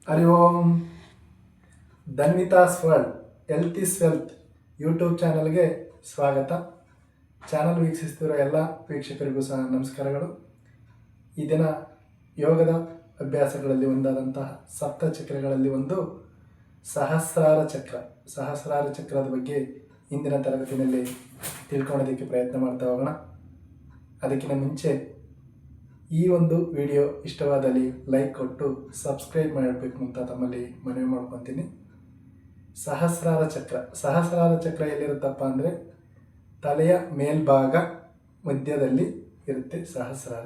Hari Om. Dhanvita's world health is wealth YouTube ಚಾನಲ್ಗೆ ಸ್ವಾಗತ. Channel ವೀಕ್ಷಿಸ್ತಿರೋ ಎಲ್ಲ ವೀಕ್ಷಕರಿಗೂ ಸಹ ನಮಸ್ಕಾರಗಳು. ಈ ದಿನ ಯೋಗದ ಅಭ್ಯಾಸಗಳಲ್ಲಿ ಒಂದಾದಂತಹ ಸಪ್ತಚಕ್ರಗಳಲ್ಲಿ ಒಂದು ಸಹಸ್ರಾರ ಚಕ್ರದ ಬಗ್ಗೆ ಇಂದಿನ ತರಗತಿಯಲ್ಲಿ ತಿಳ್ಕೊಳ್ಳೋದಕ್ಕೆ ಪ್ರಯತ್ನ ಮಾಡ್ತಾ ಹೋಗೋಣ. ಅದಕ್ಕಿಂತ ಮುಂಚೆ ಈ ಒಂದು ವಿಡಿಯೋ ಇಷ್ಟವಾದಲ್ಲಿ ಲೈಕ್ ಕೊಟ್ಟು ಸಬ್ಸ್ಕ್ರೈಬ್ ಮಾಡಬೇಕು ಅಂತ ತಮ್ಮಲ್ಲಿ ಮನವಿ ಮಾಡ್ಕೊತೀನಿ. ಸಹಸ್ರಾರ ಚಕ್ರ ಎಲ್ಲಿರುತ್ತಪ್ಪ ಅಂದರೆ ತಲೆಯ ಮೇಲ್ಭಾಗ ಮಧ್ಯದಲ್ಲಿ ಇರುತ್ತೆ ಸಹಸ್ರಾರ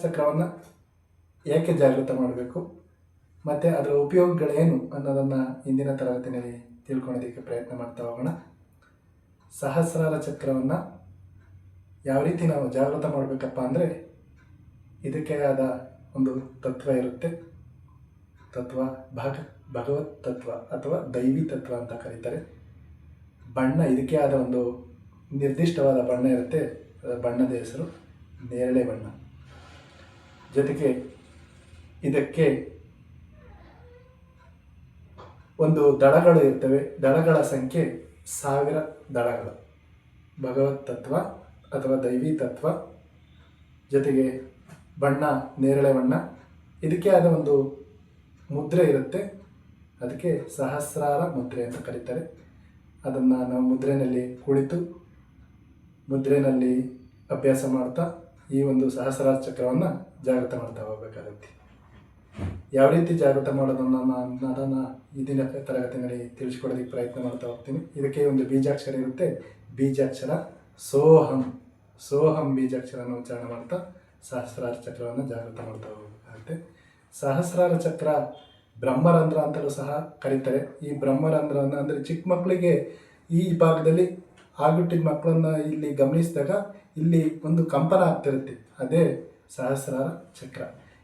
ಚಕ್ರವನ್ನು ಏಕೆ ಜಾಗೃತ ಮಾಡಬೇಕು ಮತ್ತು ಅದರ ಉಪಯೋಗಗಳೇನು ಅನ್ನೋದನ್ನು ಇಂದಿನ ತರಗತಿಯಲ್ಲಿ ತಿಳ್ಕೊಳ್ಳೋದಕ್ಕೆ ಪ್ರಯತ್ನ ಮಾಡ್ತಾ ಹೋಗೋಣ. ಸಹಸ್ರಾರ ಚಕ್ರವನ್ನು ಯಾವ ರೀತಿ ನಾವು ಜಾಗೃತ ಮಾಡಬೇಕಪ್ಪ ಅಂದರೆ ಇದಕ್ಕೆ ಆದ ಒಂದು ತತ್ವ ಇರುತ್ತೆ. ಭಗವತ್ ತತ್ವ ಅಥವಾ ದೈವಿ ತತ್ವ ಅಂತ ಕರೀತಾರೆ. ಬಣ್ಣ ಇದಕ್ಕೆ ಆದ ಒಂದು ನಿರ್ದಿಷ್ಟವಾದ ಬಣ್ಣ ಇರುತ್ತೆ. ಬಣ್ಣದ ಹೆಸರು ನೇರಳೆ ಬಣ್ಣ. ಜೊತೆಗೆ ಇದಕ್ಕೆ ಒಂದು ದಳಗಳು ಇರ್ತವೆ. ದಳಗಳ ಸಂಖ್ಯೆ 1000 ದಳಗಳು. ಭಗವತ್ ತತ್ವ ಅಥವಾ ದೈವಿ ತತ್ವ, ಜೊತೆಗೆ ಬಣ್ಣ ನೇರಳೆ ಬಣ್ಣ. ಇದಕ್ಕೆ ಆದ ಒಂದು ಮುದ್ರೆ ಇರುತ್ತೆ. ಅದಕ್ಕೆ ಸಹಸ್ರಾರ ಮುದ್ರೆ ಅಂತ ಕರೀತಾರೆ. ಅದನ್ನು ನಾವು ಮುದ್ರೆಯಲ್ಲಿ ಕುಳಿತು ಮುದ್ರೆಯಲ್ಲಿ ಅಭ್ಯಾಸ ಮಾಡ್ತಾ ಈ ಒಂದು ಸಹಸ್ರಾರ ಚಕ್ರವನ್ನು ಜಾಗೃತ ಮಾಡ್ತಾ ಹೋಗಬೇಕಾಗುತ್ತೆ. ಯಾವ ರೀತಿ ಜಾಗೃತ ಮಾಡೋದನ್ನು ಅನ್ನೋದನ್ನು ಇಂದಿನ ತರಗತಿಯಲ್ಲಿ ತಿಳಿಸ್ಕೊಡೋದಕ್ಕೆ ಪ್ರಯತ್ನ ಮಾಡ್ತಾ ಹೋಗ್ತೀನಿ. ಇದಕ್ಕೆ ಒಂದು ಬೀಜಾಕ್ಷರ ಇರುತ್ತೆ. ಬೀಜಾಕ್ಷರ ಸೋಹಂ ಬೀಜಾಕ್ಷರನ ಉಚ್ಚಾರಣೆ ಮಾಡ್ತಾ ಸಹಸ್ರಾರ ಚಕ್ರವನ್ನು ಜಾಗೃತ ಮಾಡ್ತಾ ಹೋಗಬೇಕಾಗುತ್ತೆ. ಸಹಸ್ರಾರ ಚಕ್ರ ಬ್ರಹ್ಮರಂಧ್ರ ಅಂತಲೂ ಸಹ ಕರೀತಾರೆ. ಈ ಬ್ರಹ್ಮರಂಧ್ರವನ್ನು ಅಂದರೆ ಚಿಕ್ಕ ಮಕ್ಕಳಿಗೆ ಈ ಭಾಗದಲ್ಲಿ ಆಗಿಟ್ಟಿದ್ದ ಮಕ್ಕಳನ್ನು ಇಲ್ಲಿ ಗಮನಿಸಿದಾಗ ಇಲ್ಲಿ ಒಂದು ಕಂಪನ ಆಗ್ತಿರುತ್ತೆ. ಅದೇ ಸಹಸ್ರಾರ ಚಕ್ರ.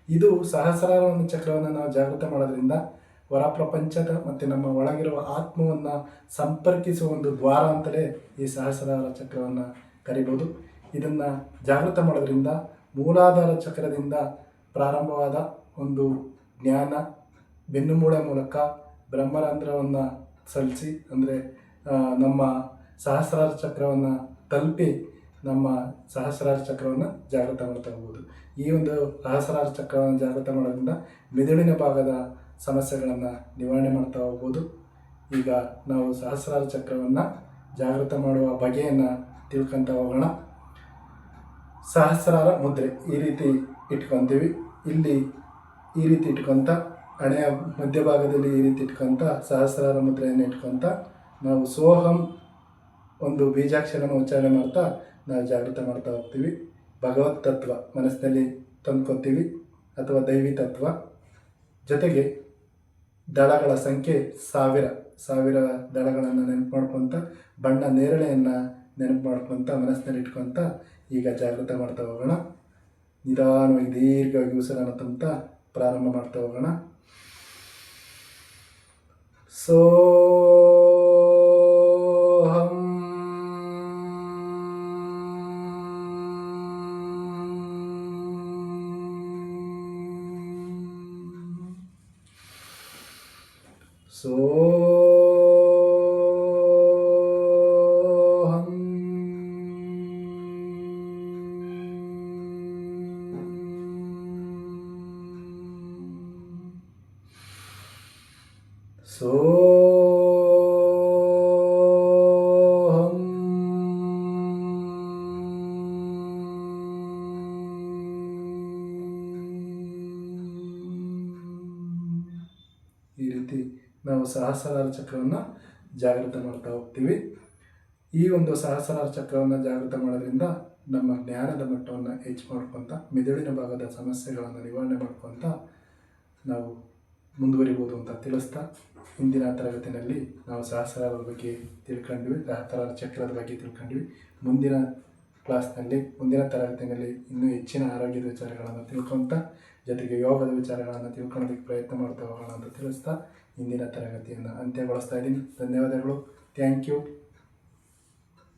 ಇದು ಸಹಸ್ರಾರ ಚಕ್ರವನ್ನು ನಾವು ಜಾಗೃತ ಮಾಡೋದ್ರಿಂದ ಹೊರ ಪ್ರಪಂಚದ ಮತ್ತು ನಮ್ಮ ಒಳಗಿರುವ ಆತ್ಮವನ್ನು ಸಂಪರ್ಕಿಸುವ ಒಂದು ದ್ವಾರ ಅಂತಲೇ ಈ ಸಹಸ್ರಾರ ಚಕ್ರವನ್ನು ಕರಿಬೋದು. ಇದನ್ನು ಜಾಗೃತ ಮಾಡೋದ್ರಿಂದ ಮೂಲಾಧಾರ ಚಕ್ರದಿಂದ ಪ್ರಾರಂಭವಾದ ಒಂದು ಜ್ಞಾನ ಬೆನ್ನುಮೂಳೆ ಮೂಲಕ ಬ್ರಹ್ಮರಂಧ್ರವನ್ನು ಸಲ್ಲಿಸಿ ಅಂದರೆ ನಮ್ಮ ಸಹಸ್ರಾರ ಚಕ್ರವನ್ನು ತಲುಪಿ ನಮ್ಮ ಸಹಸ್ರಾರ ಚಕ್ರವನ್ನು ಜಾಗೃತ ಮಾಡ್ತಾ ಹೋಗ್ಬೋದು. ಈ ಒಂದು ಸಹಸ್ರಾರ ಚಕ್ರವನ್ನು ಜಾಗೃತ ಮಾಡೋದ್ರಿಂದ ಮೆದುಳಿನ ಭಾಗದ ಸಮಸ್ಯೆಗಳನ್ನು ನಿವಾರಣೆ ಮಾಡ್ತಾ ಹೋಗ್ಬೋದು. ಈಗ ನಾವು ಸಹಸ್ರಾರ ಚಕ್ರವನ್ನು ಜಾಗೃತ ಮಾಡುವ ಬಗೆಯನ್ನು ತಿಳ್ಕೊತ ಹೋಗೋಣ. ಸಹಸ್ರಾರ ಮುದ್ರೆ ಈ ರೀತಿ ಇಟ್ಕೊತೀವಿ. ಇಲ್ಲಿ ಈ ರೀತಿ ಇಟ್ಕೊತ ಹಣೆಯ ಮಧ್ಯಭಾಗದಲ್ಲಿ ಈ ರೀತಿ ಇಟ್ಕೊತ ಸಹಸ್ರಾರ ಮುದ್ರೆಯನ್ನು ಇಟ್ಕೊತ ನಾವು ಸೋಹಂ ಒಂದು ಬೀಜಾಕ್ಷರನ ಉಚ್ಚಾರಣೆ ಮಾಡ್ತಾ ನಾವು ಜಾಗೃತ ಮಾಡ್ತಾ ಹೋಗ್ತೀವಿ. ಭಗವತ್ ತತ್ವ ಮನಸ್ಸಿನಲ್ಲಿ ತಂದ್ಕೊತೀವಿ ಅಥವಾ ದೈವಿ ತತ್ವ. ಜೊತೆಗೆ ದಳಗಳ ಸಂಖ್ಯೆ 1000 ದಳಗಳನ್ನು ನೆನಪು ಮಾಡ್ಕೊತ ಬಣ್ಣ ನೇರಳೆಯನ್ನು ನೆನಪು ಮಾಡ್ಕೊತ ಮನಸ್ಸಿನಲ್ಲಿ ಇಟ್ಕೊತ ಈಗ ಜಾಗೃತ ಮಾಡ್ತಾ ಹೋಗೋಣ. ನಿಧಾನವಾಗಿ ದೀರ್ಘವಾಗಿ ಉಸಿರನ್ನು ತುಂಬುತ್ತಾ ಪ್ರಾರಂಭ ಮಾಡ್ತಾ ಹೋಗೋಣ. ಸೋಹಂ ಈ ರೀತಿ ನಾವು ಸಹಸ್ರಾರ ಚಕ್ರವನ್ನು ಜಾಗೃತ ಮಾಡ್ತಾ ಹೋಗ್ತೀವಿ. ಈ ಒಂದು ಸಹಸ್ರಾರ ಚಕ್ರವನ್ನು ಜಾಗೃತ ಮಾಡೋದ್ರಿಂದ ನಮ್ಮ ಜ್ಞಾನದ ಮಟ್ಟವನ್ನು ಹೆಚ್ಚು ಮಾಡ್ಕೊತ ಮೆದುಳಿನ ಭಾಗದ ಸಮಸ್ಯೆಗಳನ್ನು ನಿವಾರಣೆ ಮಾಡ್ಕೊತ ನಾವು ಮುಂದುವರಿಬೋದು ಅಂತ ತಿಳಿಸ್ತಾ ಇಂದಿನ ತರಗತಿಯಲ್ಲಿ ನಾವು ಸಹಸ್ರಾರದ ಬಗ್ಗೆ ತಿಳ್ಕೊಂಡ್ವಿ. ಸಹಸ್ರಾರ ಚಕ್ರದ ಬಗ್ಗೆ ತಿಳ್ಕೊಂಡ್ವಿ. ಮುಂದಿನ ಮುಂದಿನ ತರಗತಿಯಲ್ಲಿ ಇನ್ನೂ ಹೆಚ್ಚಿನ ಆರೋಗ್ಯದ ವಿಚಾರಗಳನ್ನು ತಿಳ್ಕೊತ ಜೊತೆಗೆ ಯೋಗದ ವಿಚಾರಗಳನ್ನು ತಿಳ್ಕೊಳ್ಳೋದಕ್ಕೆ ಪ್ರಯತ್ನ ಮಾಡ್ತಾ ಹೋಗೋಣ ಅಂತ ತಿಳಿಸ್ತಾ ಇಂದಿನ ತರಗತಿಯನ್ನು ಅಂತ್ಯಗೊಳಿಸ್ತಾ ಇದ್ದೀನಿ. ಧನ್ಯವಾದಗಳು. Thank you.